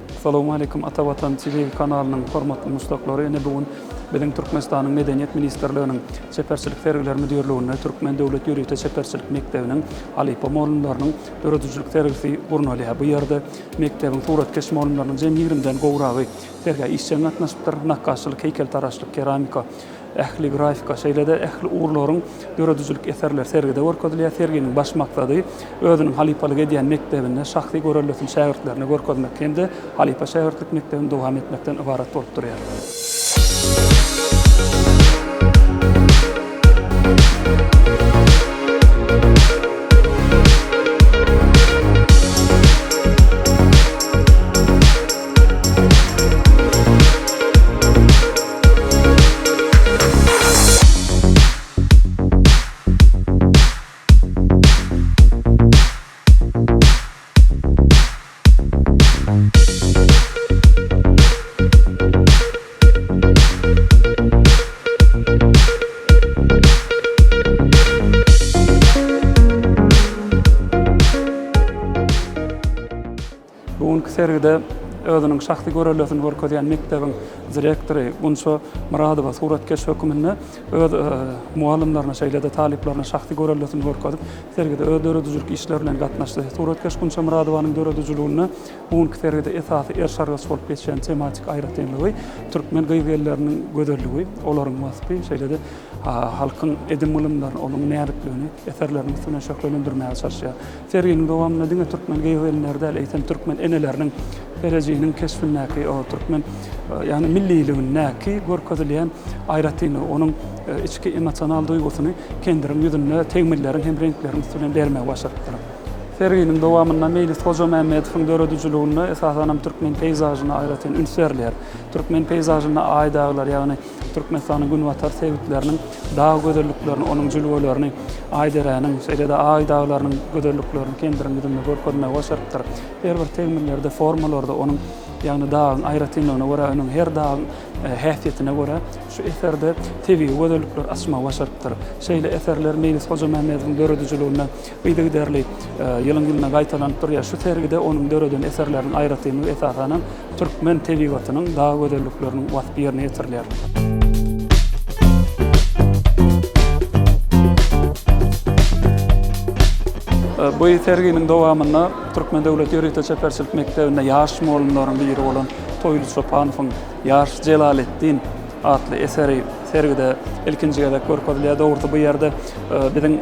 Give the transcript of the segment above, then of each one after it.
Assalamu alaikum Atavatan TV kanalının hormatly mustaqlary. Ene bugün biziň Türkmenistanyň Medeniýet Ministrliginiň Seferçilik Tergler Müdürligine Türkmen Döwlet Ýürüýte Seferçilik Mekdebiniň Halypa molunlarynyň döredüjlik tergisi gurnaly. Bu ýerde mekdebiň suratkeş molunlarynyň jem 20-den gowragy terge işçiň atnaşypdyr, nakkaşçylyk, heykeltaraşlyk, keramika, ähli grafika, şeýlede ähli uğurlaryň döredüjlik eserler sergide görkezilýär. Serginiň baş maksady özüniň halypalyk edýän mekdebinde şahsy görellesin şagirdlerine görkezmek hemde Halypa şäherlik mektebinde dowam etmekden ibarat bolup durýar. Bugünkü sergide özüniň şahsy görelesini görkezýän mekdebiň direktory Gunso Muradowa suratkeş höküminde öz muallimlerine şeýlede taliplerine şahsy görelesini görkezip sergide öz döredüjlik işler bilen gatnaşdy. Suratkeş Gunso Muradowanyň döredüjligine bugünkü sergide esasy erşargas bolup geçen tematik aýratynlygy türkmen gyýylarlygynyň göderligi, olaryň wasfy şeýlede halkyň edim bilimlerini, onuň näherliklerini, eserlerini üstüne şöhretlendirmäge çalışýar. Serginiň dowamyna diňe türkmen gyýylarlerde eýsem türkmen eneleriniň geleceğinin keşfindeki o Türkmen yani milliliğindeki görkezilýän aýratyny, onun içki emosional duygusunu kendilerinin yüzüne tegmillerin hem renklerin üstüne bermeye başladılar. Serginiň dowamyna Meýlis Hoja Mämmedowyň döredüjligine esasen Türkmen peyzajyna aýratyn ünserler, Türkmen peyzajyna aýdaglar, ýagny Türkmenistanyň günwatar sebitleriniň dağ göderliklerini, onun jülwelerini aýdaranyň, şeýlede aýdaglarynyň göderliklerini kendilerinin yüzüne görkezmeye başladylar. Her bir tegmillerde, formalarda onun ýagny dağın aýratynyna görä, onun her dağın häsiýetine görä şu eserde tebi göderlikler açma başladylar. Şeýle eserler Meýlis Hoja Mämmedowyň döredüjligine beýle derli ýylyň ýylyna gaýtalanyp durýar. Şu sergide onun döreden eserleriniň aýratyny esasen türkmen tebigatynyň dağ göderlikleriniň wasfy ýerine ýetirilýär. Bu serginiň dowamyna Türkmen Döwlet Ýürüýte Seferçilik Mekdebinde ýaş molunlaryň biri bolan Toýly Çopanowyň Ýaş Jelaletdin adly eseri sergide ilkinji gezek görkezilýär. Dogrusu bu ýerde biziň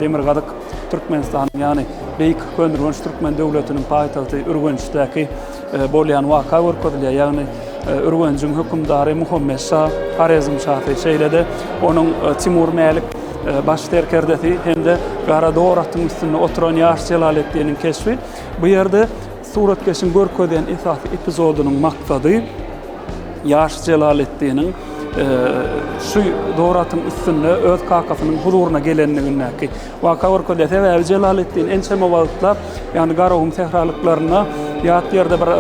Demirgazyk Türkmenistanyň ýani beýik gönürgünç Türkmen döwletiniň paýtagty Ürgençdäki bolýan waka görkezilýär. Ýagny Ürgençiň hökümdary Muhammed Şah Harezmşahy şeýlede onuň Timur Mälik baş terkerdesi hem de Gara Doğrat'ın üstünde oturan Ýaş Jelaletdiniň keşfi. Bu ýerde suratkeşiň görkezýän esasy epizodunyň maksady Ýaş Jelaletdiniň şu Doğrat'ın üstünde öz kakasynyň huzuruna gelenligindäki waka görkezýär. Sebäbi Jelaletdin ençeme wagtlar ýani Garawum sehralyklaryna ýat ýerde bir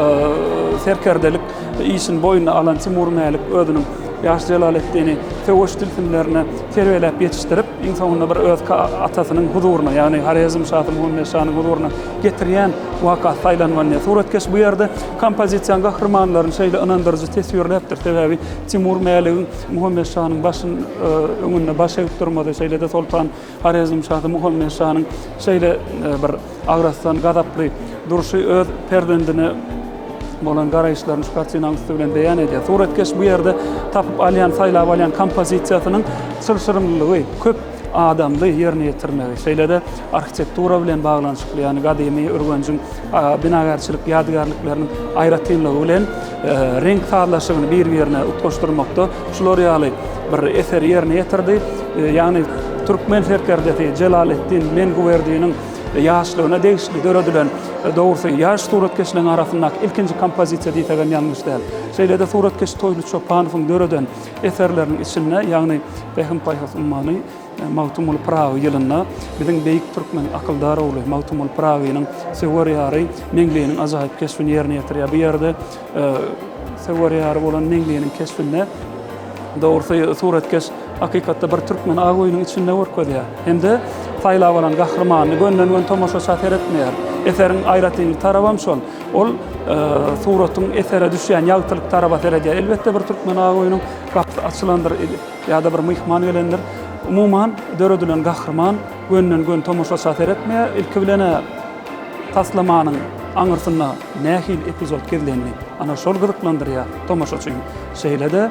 serkerdelik işin boyuna alan Timur Mälik özüniň Ýaş Jelaletdini Fewoş dilfinlerine terbiýelep ýetişdirip insanyna bir öz atasynyň huzuruna, ýani Harezmşahy Muhammed Şahyň huzuruna getirýän waka saýlanmany. Suratkeş bu ýerde kompozisiýa gahrymanlaryny şeýle ynandyrjy tesbirlepdir. Sebäbi Timur Mäligiň Muhammed Şahyň başyny öňünde baş egip durmady. Şeýle-de Sultan Harezmşahy Muhammed Şahyň şeýle bir agrasdan gazaply duruşy öz perdendini bolan garaýşlaryny şu kartinaň üstü bilen beýan edýär. Suratkeş bu ýerde tapyp alýan, saýlap alýan kompozisiýasynyň çylşyrymlygy, köp adamly ýerine ýetirmegi. Şeýle-de arhitektura bilen baglanyşykly, ýani gadymy Ürgençiň binagarçylyk ýadgarlyklarynyň aýratynlygy bilen renk saglaşygyny bir-birine utgaşdyrmakda şular ýaly bir eser ýerine ýetirdi. Ýani türkmen serkerdesi Jelaletdin Menguberdiňiň ýaşlygyna degişli döredilen dogrusu ýaş suratkeşleriň arasyndaky ilkinji kompozisiýa diýsegem ýalňyş däl. Şeýle-de suratkeş Toýly Çopanowyň döreden eserleriniň içinde ýagny Behim Paýhas ummany Mawtumul Prawy ýylyna biziň beýik türkmen akyldar ogly Mawtumul Prawynyň Sewerýary meňliğiniň ajaýyp keşfini ýerine ýetirýär. Bu ýerde Sewerýary bolan meňliğiniň keşfinde dogrusu suratkeş hakykatda bir türkmen agoýunyň içinde görkezýär. Hem de taýlap alan gahrymany gönden gön tomoşa etmeýär. Eserin aýratyny tarabam şol. Ol suratyň esere düşýän ýagtylyk taraba seredýär. Elbetde bir türkmen agoýunyň gapy açylandyr ýa-da bir myhman gelendir. Umuman döredilen gahrman gönden gön tomoşa etmeýär. Ilki bilene taslamanyň aňyrsyna nähil epizod kezilenli. Ana şol gyzyklandyrýar tomoşaçyny. Şeýlede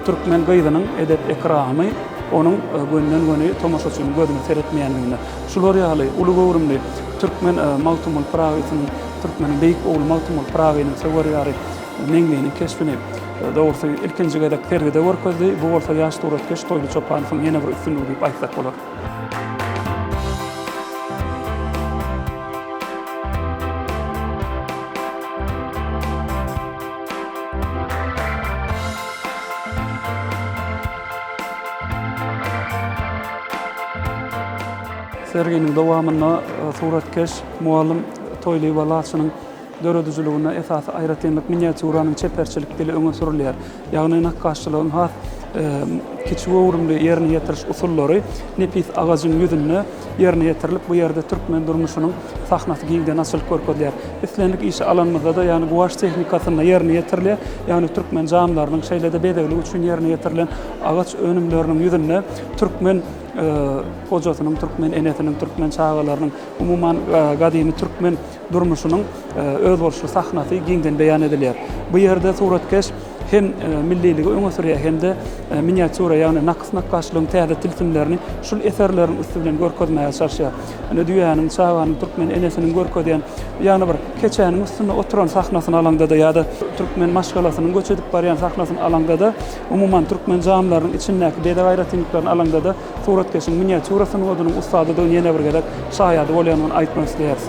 türkmen gyzynyň edep ekramy onun gönden göni tomoşaçynyň gözüne seretmeýändigine. Şular ýaly uly gowrumly türkmen Magtumul Pragynyň türkmen beýik oğul Magtumul Pragynyň sewerýary meňmeni keşfini dogrusu ilkinji gedek tergide görkezdi. Bu bolsa ýaş Turatkeş Toýly Çopanowyň ýene bir üstünligi diýip aýtsak bolar. Serginiň dowamyna Turatkeş muallim Toýly Balaçynyň döredüjligine esasy aýratynlyk miniatüranyň çeperçilik dili öňe sürilýär. Ýagny nakkaşçylygyň has kiçik öwrümli ýerine ýetiriş usullary nepis agazyň ýüzüne ýerine ýetirilip bu ýerde türkmen durmuşynyň sahnasy giňden asyl görkezilýär. Islenlik işi alanmada da ýani guwaş tehnikasyna ýerine ýetirilýär. Ýani türkmen jamlarynyň şeýlede bedeglik üçin ýerine ýetirilen agaç önümleriniň ýüzüne türkmen hojasynyň, türkmen enetiniň, türkmen çağalarynyň, umuman gadymy türkmen durmuşynyň öz bolşy sahnasy giňden beýan edilýär. Bu ýerde Turatkeş hem milliligi öňe sürýär hem de miniatüra ýagny nakkaşlygyň täze tilsimlerini şol eserleriň üstünden görkezmäge çalışýar. Ene düýäniň çağanyň türkmen enesiniň görkezýän ýagny bir keçäniň üstünde oturan sahnasyny alanda da ýa-da türkmen maşgalasynyň göç edip barýan sahnasyny alanda da umuman türkmen jamlarynyň içindäki bede gaýratynlyklaryň alanda da Turatkeşiň miniatürasyny odunyň ustadydygyny ýene bir gedek şaýady bolýanyny aýtmak isleýäris.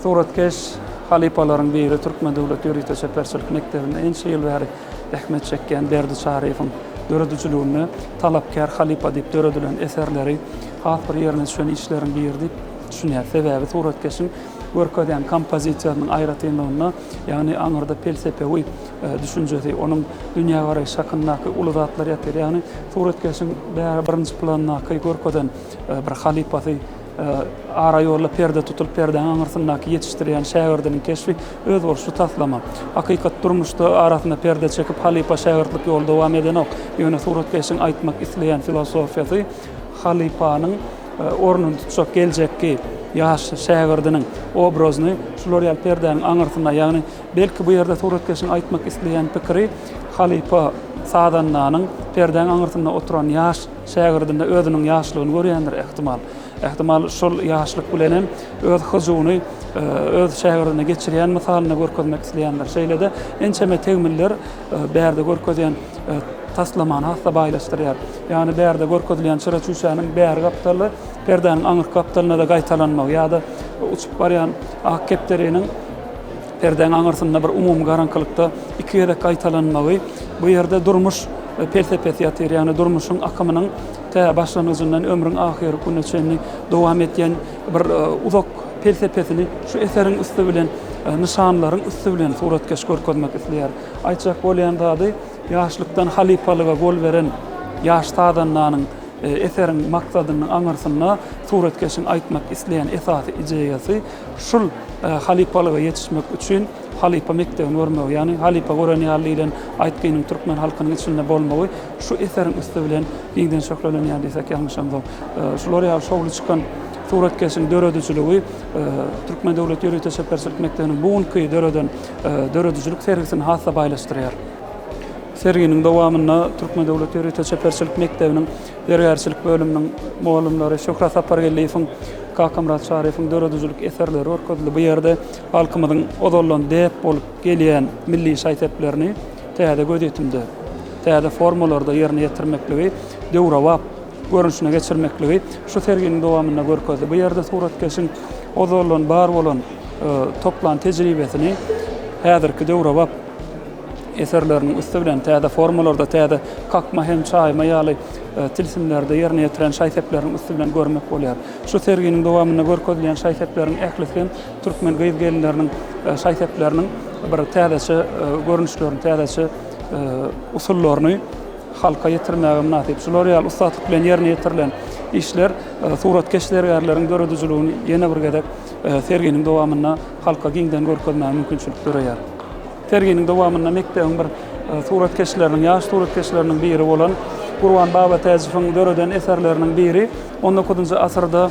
Turatkeş halipalaryň biri Türkmen Döwlet Ýönetim Çeperçilik Mekdebinde ençe ýyl bäri ähmet çekýän Berdi Şaryfowyň döredüjligine talapkar halipa diýip döredilen eserleri has bir ýerine düşen işleriň biri diýip düşünýär. Sebäbi Turatkeşiň görkezýän kompozisiýanyň aýratynlygyna, ýagny aňyrda felsepewi düşünjesi, onuň dünýä garaýy şakyndaky uly zatlar ýatyr. Ýagny Turatkeşiň birinji plandaky görkezýän bir halipasy ara ýolda perde tutulup perdeň aňyrsynaky ýetişdirýän şägirdiniň keşfi öz bolşy taslama. Hakykat durmuşda arasyna perde çekip halipa şägirdlik ýolda dowam eden ok. Ýöne Turatkeşiň aýtmak isleýän filosofiýasy halipanyň ornuny tutjak geljekki ýaş şägirdiniň obrazyny şular ýaly perdeň aňyrsyna, ýagny belki bu ýerde Turatkeşiň aýtmak isleýän pikiri halipa sadanynyň perdeň aňyrsyna oturan ýaş şägirdinde özüniň ýaşlygyny görýändir ehtimal. Ehtimal şol ýaşlyk bilen öz huzuny öz şägirdine geçirýän misalyny görkezmek isleýänler. Şeýlede ençeme tegmiller bärde görkezýän taslamany hassa baýlaşdyrýar. Ýani bärde görkezilýän çyra çüşäniň bär gapdaly perdeň aňyr gapdalyna da gaýtalanmak ýa-da uçup barýan ak kepderiniň perdeň aňyrsyna bir umumy garankylykda iki ýere gaýtalanmagy bu ýerde durmuş felsepesi ýatyr, ýani durmuşyň akymynyň başlanýandan ömrüň ahyry günüçeni dowam etýän bir uzak felsepesini şu eseriň üstü bilen nişanlaryň üstü bilen Turatkeş görkezmek isleýär. Aýtjak bolýandy, ýaşlykdan halipalyga gol beren ýaş tadanynyň eseriň maksadynyň aňyrsyna Turatkeşiň aýtmak isleýän esasy ideýasy şul halipalyga ýetişmek üçin halipa mektebini görmek, ýani halipa gören ýalydan aýtgynyň türkmen halkynyň içinde bolmagy şu eseriň üstü bilen giňden şoklanýan diýsek ýalňyşamdy. Şular ýaly şowly çykan Turatkeşiň döredüjligi Türkmen Döwlet Ýönetim Çeperçilik Mekdebiniň bugunky döredüjlik sergisini hassa baýlaşdyrýar. serginin dowamynda Türkmen Döwlet Ýöreýte Çeperçilik Mekdebiniň dergärçilik bölüminiň muallimlary Şöhrat Sapargelliýewiň, Kakamrat Şaryfyň döredüzülük eserleri orkadly. Bu ýerde halkymyzyň odollan dep bolup gelýän milli şaýteplerini täze gözetimde, täze formalarda ýerine ýetirmekligi, döwra wap görünüşine geçirmekligi şu serginin dowamyna görkezdi. Bu ýerde suratkeşiň odollan bar bolan toplan tejribesini häzirki döwra wap eserlerinin üstü bilen täze formalarda, täze kakma hem çaýma ýaly tilsimlerde ýerine ýetiren şaýtepleriniň üstü bilen görmek bolýar. Şu serginin dowamyna görkezilýän şaýteplerin ählisi türkmen gyýyp gelinleriniň şaýtepleriniň bir täze görünüşlerini, täze usullaryny halka ýetirmäge münasip. Şular ýaly ustatlyk bilen ýerine ýetirilen işler suratkeşlerleriň döredüzülügini ýene bir gedek serginin dowamyna halka giňden görkezmäge mümkinçilik berýär. Serginin dowamyna mekdebiň bir suratkeşleriniň, ýaş suratkeşleriniň biri bolan Gurban Baba Täzifiň döreden eserleriniň biri 19-njy asyrda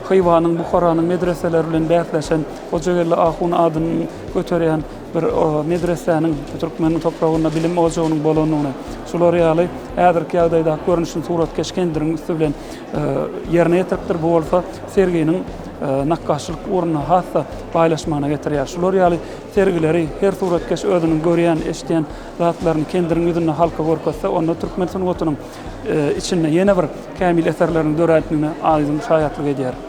Hyýwanyň, Buharanyň medreseleri bilen bäsleşen Hojagelli Ahun adyny göterýän bir medreseniň Türkmeniň topragyna bilim ojagynyň bolanyny şular ýaly häzirki ýagdaýda görünüşin suratkeş kendiriň üstü bilen ýerine ýetiripdir. Bu bolsa serginiň nakkaşlyk orna hassa baýlaşmagyna getirýär. Şular ýaly sergileri her suratkeş özüniň görýän, eşitýän zatlaryny kendiriň ýüzüne halka görkezse, onda türkmen sunugatynyň içinde ýene bir kämil eserleriň döredligine aýdym şaýatlyk edýär.